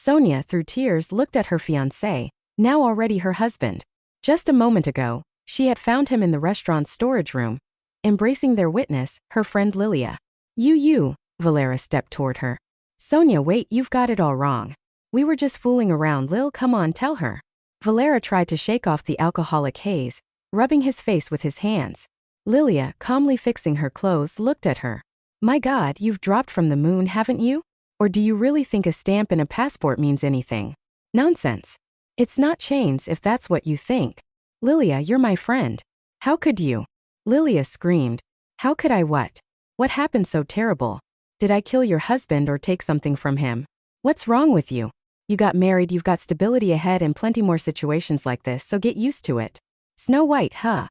Sonia, through tears, looked at her fiancé, now already her husband. Just a moment ago, she had found him in the restaurant's storage room, embracing their witness, her friend Lilia. You, Valera stepped toward her. Sonia, wait, you've got it all wrong. We were just fooling around, Lil, come on, tell her. Valera tried to shake off the alcoholic haze, rubbing his face with his hands. Lilia, calmly fixing her clothes, looked at her. My God, you've dropped from the moon, haven't you? Or do you really think a stamp and a passport means anything? Nonsense. It's not chains if that's what you think. Lilia, you're my friend. How could you? Lilia screamed. How could I what? What happened so terrible? Did I kill your husband or take something from him? What's wrong with you? You got married, you've got stability ahead and plenty more situations like this, so get used to it. Snow White, huh?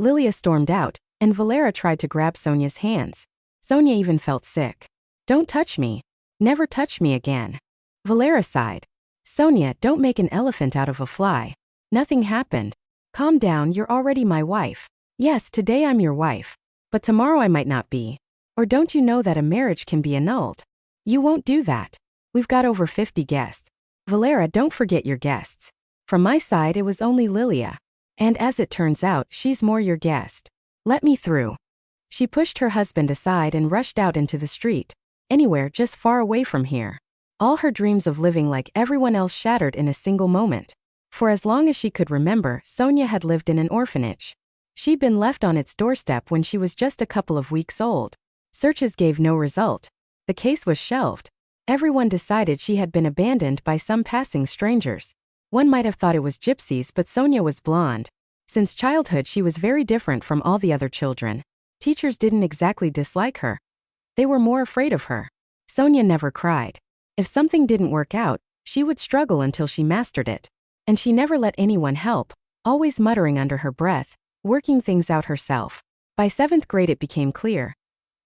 Lilia stormed out, and Valera tried to grab Sonia's hands. Sonia even felt sick. Don't touch me. Never touch me again. Valera sighed. Sonia, don't make an elephant out of a fly. Nothing happened. Calm down, you're already my wife. Yes, today I'm your wife. But tomorrow I might not be. Or don't you know that a marriage can be annulled? You won't do that. We've got over 50 guests. Valera, don't forget your guests. From my side it was only Lilia. And as it turns out, she's more your guest. Let me through. She pushed her husband aside and rushed out into the street. Anywhere just far away from here. All her dreams of living like everyone else shattered in a single moment. For as long as she could remember, Sonia had lived in an orphanage. She'd been left on its doorstep when she was just a couple of weeks old. Searches gave no result. The case was shelved. Everyone decided she had been abandoned by some passing strangers. One might have thought it was gypsies, but Sonia was blonde. Since childhood she was very different from all the other children. Teachers didn't exactly dislike her. They were more afraid of her. Sonia never cried. If something didn't work out, she would struggle until she mastered it. And she never let anyone help, always muttering under her breath, working things out herself. By 7th grade it became clear.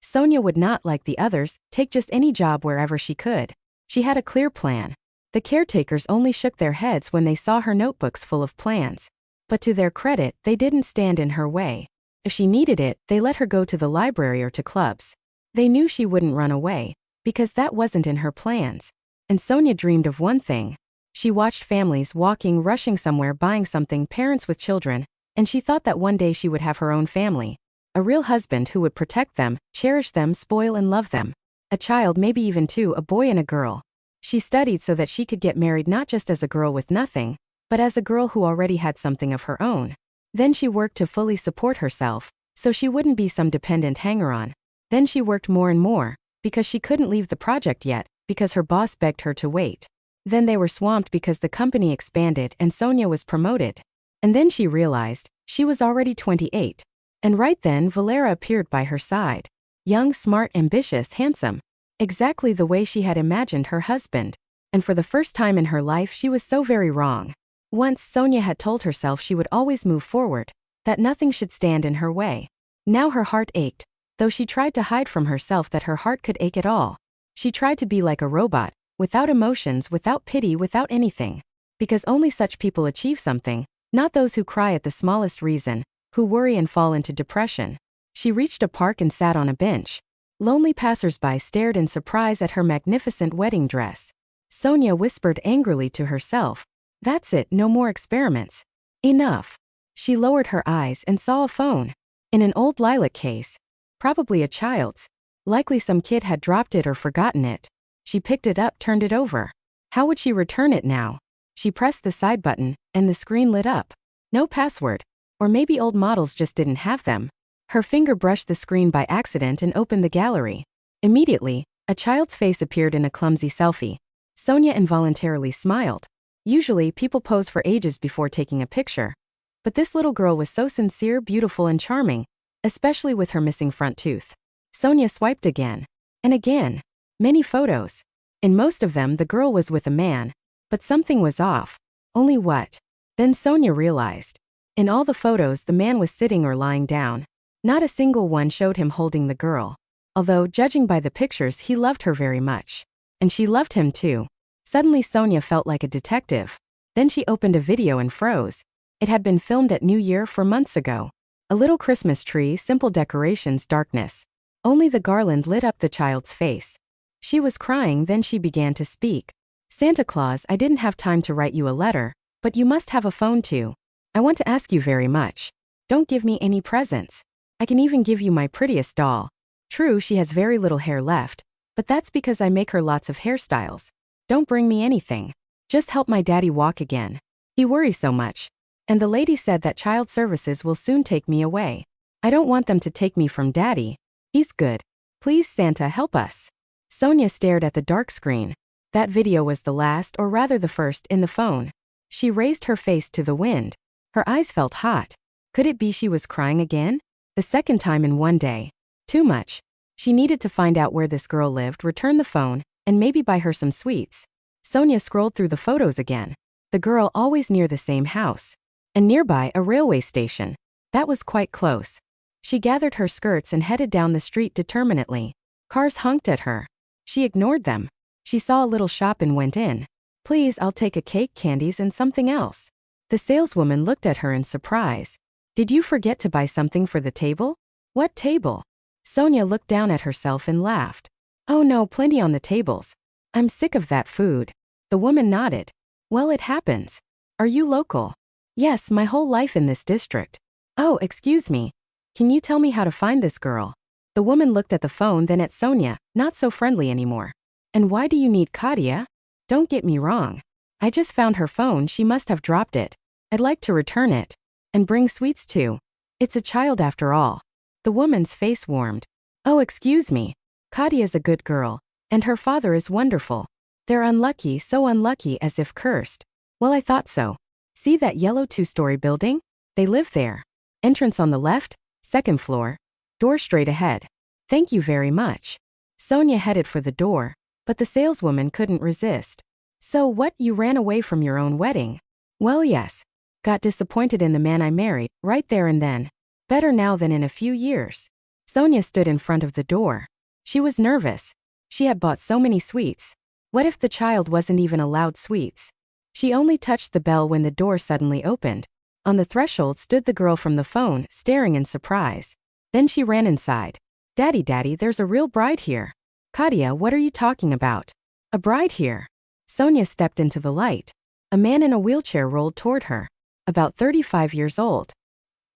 Sonia would not, like the others, take just any job wherever she could. She had a clear plan. The caretakers only shook their heads when they saw her notebooks full of plans. But to their credit, they didn't stand in her way. If she needed it, they let her go to the library or to clubs. They knew she wouldn't run away, because that wasn't in her plans. And Sonia dreamed of one thing. She watched families walking, rushing somewhere, buying something, parents with children, and she thought that one day she would have her own family. A real husband who would protect them, cherish them, spoil and love them. A child, maybe even two, a boy and a girl. She studied so that she could get married not just as a girl with nothing, but as a girl who already had something of her own. Then she worked to fully support herself, so she wouldn't be some dependent hanger-on. Then she worked more and more, because she couldn't leave the project yet, because her boss begged her to wait. Then they were swamped because the company expanded and Sonia was promoted. And then she realized, she was already 28. And right then Valera appeared by her side. Young, smart, ambitious, handsome. Exactly the way she had imagined her husband. And for the first time in her life she was so very wrong. Once Sonia had told herself she would always move forward, that nothing should stand in her way. Now her heart ached, though she tried to hide from herself that her heart could ache at all. She tried to be like a robot, without emotions, without pity, without anything. Because only such people achieve something, not those who cry at the smallest reason, who worry and fall into depression. She reached a park and sat on a bench. Lonely passers-by stared in surprise at her magnificent wedding dress. Sonia whispered angrily to herself, "That's it, no more experiments. Enough." She lowered her eyes and saw a phone. In an old lilac case. Probably a child's. Likely some kid had dropped it or forgotten it. She picked it up, turned it over. How would she return it now? She pressed the side button, and the screen lit up. No password. Or maybe old models just didn't have them. Her finger brushed the screen by accident and opened the gallery. Immediately, a child's face appeared in a clumsy selfie. Sonia involuntarily smiled. Usually, people pose for ages before taking a picture. But this little girl was so sincere, beautiful and charming, especially with her missing front tooth. Sonia swiped again. And again. Many photos. In most of them, the girl was with a man. But something was off. Only what? Then Sonia realized. In all the photos, the man was sitting or lying down. Not a single one showed him holding the girl. Although, judging by the pictures, he loved her very much. And she loved him too. Suddenly Sonia felt like a detective. Then she opened a video and froze. It had been filmed at New Year 4 months ago. A little Christmas tree, simple decorations, darkness. Only the garland lit up the child's face. She was crying, then she began to speak. Santa Claus, I didn't have time to write you a letter, but you must have a phone too. I want to ask you very much. Don't give me any presents. I can even give you my prettiest doll. True, she has very little hair left, but that's because I make her lots of hairstyles. Don't bring me anything. Just help my daddy walk again. He worries so much. And the lady said that child services will soon take me away. I don't want them to take me from daddy. He's good. Please, Santa, help us. Sonia stared at the dark screen. That video was the last, or rather the first, in the phone. She raised her face to the wind. Her eyes felt hot. Could it be she was crying again? The second time in one day. Too much. She needed to find out where this girl lived, return the phone, and maybe buy her some sweets. Sonia scrolled through the photos again. The girl always near the same house. And nearby, a railway station. That was quite close. She gathered her skirts and headed down the street determinedly. Cars honked at her. She ignored them. She saw a little shop and went in. Please, I'll take a cake, candies, and something else. The saleswoman looked at her in surprise. Did you forget to buy something for the table? What table? Sonia looked down at herself and laughed. Oh no, plenty on the tables. I'm sick of that food. The woman nodded. Well, it happens. Are you local? Yes, my whole life in this district. Oh, excuse me. Can you tell me how to find this girl? The woman looked at the phone, then at Sonia, not so friendly anymore. And why do you need Katia? Don't get me wrong. I just found her phone, she must have dropped it. I'd like to return it. And bring sweets too. It's a child after all. The woman's face warmed. Oh, excuse me. Katia's a good girl. And her father is wonderful. They're unlucky, so unlucky as if cursed. Well, I thought so. See that yellow two-story building? They live there. Entrance on the left, second floor. Door straight ahead. Thank you very much. Sonia headed for the door, but the saleswoman couldn't resist. So what, you ran away from your own wedding? Well, yes. Got disappointed in the man I married, right there and then. Better now than in a few years. Sonia stood in front of the door. She was nervous. She had bought so many sweets. What if the child wasn't even allowed sweets? She only touched the bell when the door suddenly opened. On the threshold stood the girl from the phone, staring in surprise. Then she ran inside. Daddy, Daddy, there's a real bride here. Katia, what are you talking about? A bride here. Sonia stepped into the light. A man in a wheelchair rolled toward her. About 35 years old.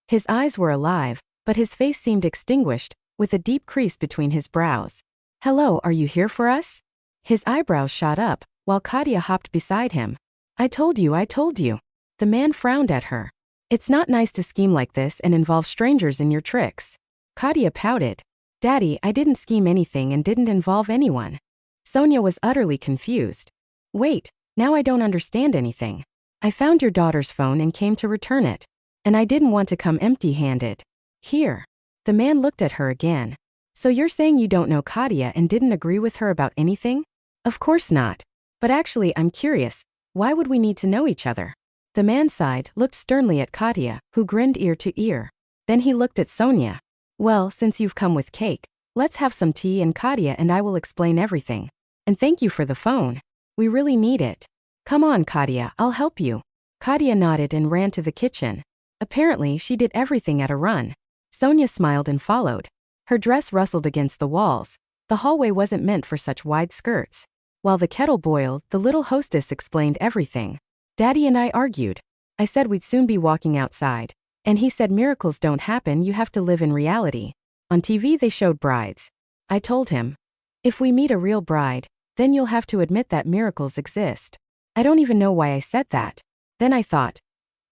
His eyes were alive, but his face seemed extinguished, with a deep crease between his brows. Hello, are you here for us? His eyebrows shot up, while Katia hopped beside him. I told you. The man frowned at her. It's not nice to scheme like this and involve strangers in your tricks. Katia pouted. Daddy, I didn't scheme anything and didn't involve anyone. Sonia was utterly confused. Wait, now I don't understand anything. I found your daughter's phone and came to return it. And I didn't want to come empty-handed. Here. The man looked at her again. So you're saying you don't know Katia and didn't agree with her about anything? Of course not. But actually, I'm curious. Why would we need to know each other? The man sighed, looked sternly at Katia, who grinned ear to ear. Then he looked at Sonia. Well, since you've come with cake, let's have some tea and Katia and I will explain everything. And thank you for the phone. We really need it. Come on, Katia, I'll help you. Katia nodded and ran to the kitchen. Apparently, she did everything at a run. Sonia smiled and followed. Her dress rustled against the walls. The hallway wasn't meant for such wide skirts. While the kettle boiled, the little hostess explained everything. Daddy and I argued. I said we'd soon be walking outside. And he said miracles don't happen, you have to live in reality. On TV they showed brides. I told him, if we meet a real bride, then you'll have to admit that miracles exist. I don't even know why I said that. Then I thought,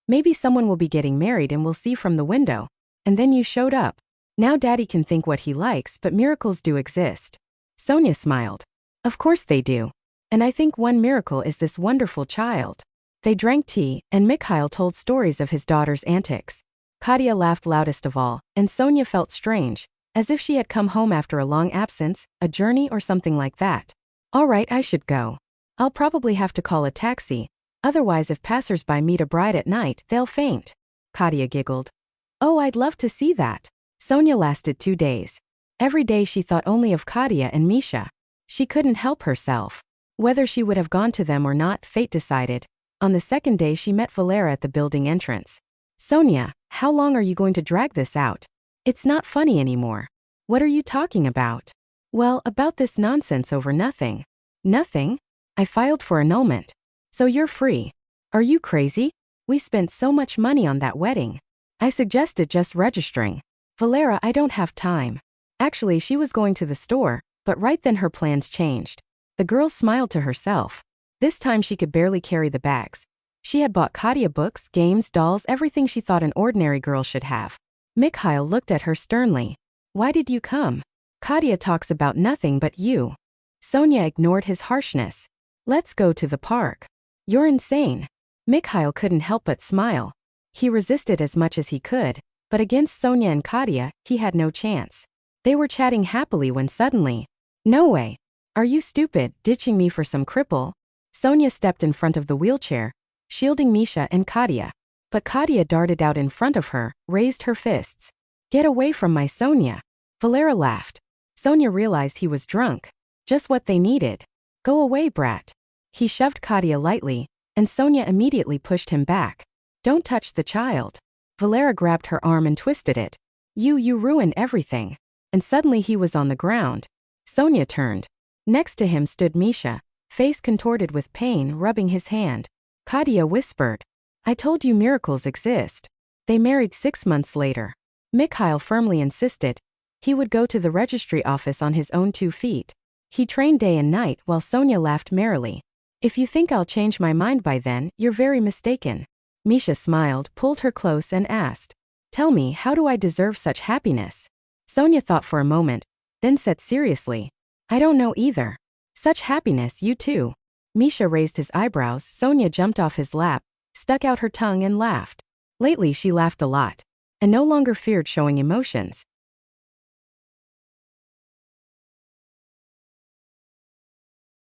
maybe someone will be getting married and we'll see from the window. And then you showed up. Now Daddy can think what he likes, but miracles do exist. Sonia smiled. Of course they do. And I think one miracle is this wonderful child. They drank tea, and Mikhail told stories of his daughter's antics. Katia laughed loudest of all, and Sonia felt strange, as if she had come home after a long absence, a journey or something like that. All right, I should go. I'll probably have to call a taxi, otherwise if passers-by meet a bride at night, they'll faint. Katia giggled. Oh, I'd love to see that. Sonia lasted 2 days. Every day she thought only of Katia and Misha. She couldn't help herself. Whether she would have gone to them or not, fate decided. On the second day she met Valera at the building entrance. Sonia, how long are you going to drag this out? It's not funny anymore. What are you talking about? Well, about this nonsense over nothing. Nothing? I filed for annulment. So you're free. Are you crazy? We spent so much money on that wedding. I suggested just registering. Valera, I don't have time. Actually, she was going to the store, but right then her plans changed. The girl smiled to herself. This time she could barely carry the bags. She had bought Katia books, games, dolls, everything she thought an ordinary girl should have. Mikhail looked at her sternly. Why did you come? Katia talks about nothing but you. Sonia ignored his harshness. Let's go to the park. You're insane. Mikhail couldn't help but smile. He resisted as much as he could, but against Sonia and Katia, he had no chance. They were chatting happily when suddenly, no way. Are you stupid, ditching me for some cripple? Sonia stepped in front of the wheelchair, shielding Misha and Katia. But Katia darted out in front of her, raised her fists. Get away from my Sonia. Valera laughed. Sonia realized he was drunk. Just what they needed. Go away, brat. He shoved Katia lightly, and Sonia immediately pushed him back. Don't touch the child. Valera grabbed her arm and twisted it. You ruined everything. And suddenly he was on the ground. Sonia turned. Next to him stood Misha, face contorted with pain, rubbing his hand. Katia whispered, I told you miracles exist. They married 6 months later. Mikhail firmly insisted. He would go to the registry office on his own 2 feet. He trained day and night while Sonia laughed merrily. If you think I'll change my mind by then, you're very mistaken. Misha smiled, pulled her close and asked, Tell me, how do I deserve such happiness? Sonia thought for a moment, then said seriously, I don't know either. Such happiness, you too. Misha raised his eyebrows, Sonia jumped off his lap, stuck out her tongue and laughed. Lately she laughed a lot, and no longer feared showing emotions.